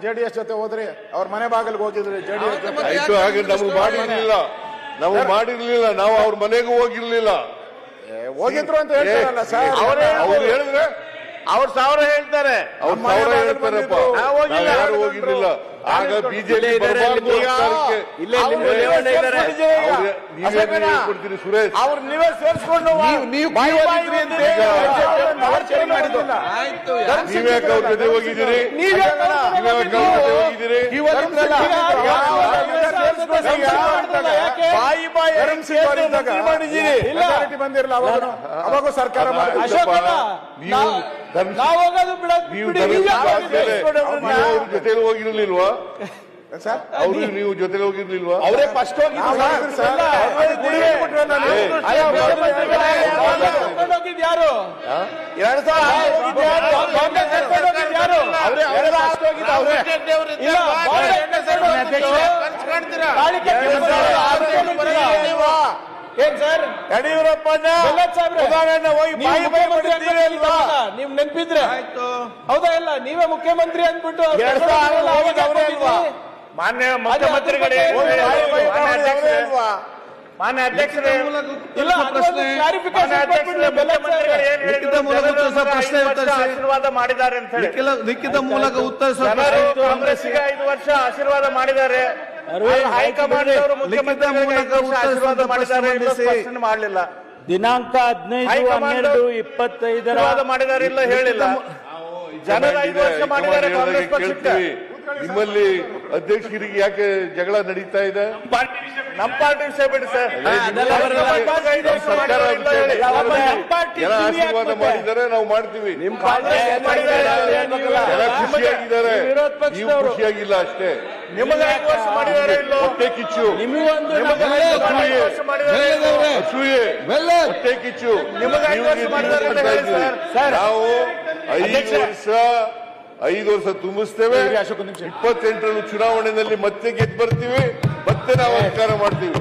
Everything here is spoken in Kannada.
ಜೆಡಿಎಸ್ ಜೊತೆ ಹೋದ್ರಿ, ಅವ್ರ ಮನೆ ಬಾಗಿಲಿಗೆ ಹೋಗಿದ್ರಿ ಜೆಡಿಎಸ್ ಜೊತೆ. ಆಯ್ತು, ಹಾಗೆ ನಮ್ಗೆ ಮಾಡಿರ್ಲಿಲ್ಲ, ನಾವು ಅವ್ರ ಮನೆಗೂ ಹೋಗಿರ್ಲಿಲ್ಲ. ಹೋಗಿದ್ರು ಅಂತ ಹೇಳ್ತಾರಲ್ಲ ಸರ್. ಅವ್ರು ಹೇಳಿದ್ರೆ ಅವ್ರು ಸಾವಿರ ಹೇಳ್ತಾರೆ, ಅವ್ರು ಸಾವಿರ ಹೇಳ್ತಾರಪ್ಪ, ಯಾರು ಹೋಗಿರ್ಲಿಲ್ಲ. ಆಗ ಬಿಜೆಪಿ ಕೊಡ್ತೀರಿ ಸುರೇಶ್, ಅವ್ರು ನೀವೇ ಸೇರಿಸ್ಕೊಂಡು ನೀವ್ಯಾಕೆ ಅವ್ರ ಜೊತೆ ಹೋಗಿದ್ದೀರಿ? ಬಂದಿರಲ್ಲ ಅವಾಗೂ ಸರ್ಕಾರ ಜೊತೆಲಿ ಹೋಗಿರ್ಲಿಲ್ವಾ ಸರ್? ಅವ್ರು ನೀವು ಜೊತೆಲಿ ಹೋಗಿರ್ಲಿಲ್ವಾ? ಅವರೇ ಫಸ್ಟ್ ಹೋಗಿದ್ದು ಯಾರು? ಏನ್ ಸರ್ ಯಡಿಯೂರಪ್ಪ ಹೋಗಿ ನಿಮ್ ನೆನ್ಪಿದ್ರೆ ಹೌದಾ? ಇಲ್ಲ ನೀವೇ ಮುಖ್ಯಮಂತ್ರಿ ಅಂದ್ಬಿಟ್ಟು ಮಾನ್ಯ ಮುಖ್ಯಮಂತ್ರಿಗಳೇ, ಮಾನ್ಯ ಅಧ್ಯಕ್ಷರೇ, ಆಶೀರ್ವಾದ ಮಾಡಿದ್ದಾರೆ ಅಂತ ಹೇಳಿ ಲಿಖಿತ ಮೂಲಕ ಉತ್ತರ ಕಾಂಗ್ರೆಸ್ಗೆ 5 ವರ್ಷ ಆಶೀರ್ವಾದ ಮಾಡಿದ್ದಾರೆ. ಹೈಕಮಾಂಡ್ ಅವರು ಮುಖ್ಯಮಂತ್ರಿ ಆಶೀರ್ವಾದ ಮಾಡಿದ್ದಾರೆ, ಸ್ಪಷ್ಟನೆ ಮಾಡಲಿಲ್ಲ. ದಿನಾಂಕ 15/12/25 ಮಾಡಿದ್ದಾರೆ, ಇಲ್ಲ ಹೇಳಿಲ್ಲ. ಜನರು 5 ವರ್ಷ ಮಾಡಿದ್ದಾರೆ ಕಾಂಗ್ರೆಸ್ ಪಕ್ಷಕ್ಕೆ. ನಿಮ್ಮಲ್ಲಿ ಅಧ್ಯಕ್ಷರಿಗೆ ಯಾಕೆ ಜಗಳ ನಡೀತಾ ಇದೆ? ನಮ್ಮ ಪಾರ್ಟಿ ವಿಷಯ ಬಿಡಿ ಸರ್. ಜನ ಆಶೀರ್ವಾದ ಮಾಡಿದ್ದಾರೆ, ನಾವು ಮಾಡ್ತೀವಿ. ಜನ ಖುಷಿಯಾಗಿದ್ದಾರೆ, ನೀವು ಖುಷಿಯಾಗಿಲ್ಲ ಅಷ್ಟೇ. ನಿಮಗೆ 5 ವರ್ಷ ಮಾಡಿದ್ದಾರೆ, ಹೊಟ್ಟೆ ಕಿಚ್ಚು, ಅಸೂಯೆ, ಹೊಟ್ಟೆ ಕಿಚ್ಚು. ನಾವು 5 ವರ್ಷ ತುಂಬಿಸ್ತೇವೆ. 28ರಲ್ಲಿ ಚುನಾವಣೆಯಲ್ಲಿ ಮತ್ತೆ ಗೆದ್ದು ಬರ್ತೀವಿ, ಮತ್ತೆ ನಾವು ಅಧಿಕಾರ ಮಾಡ್ತೀವಿ.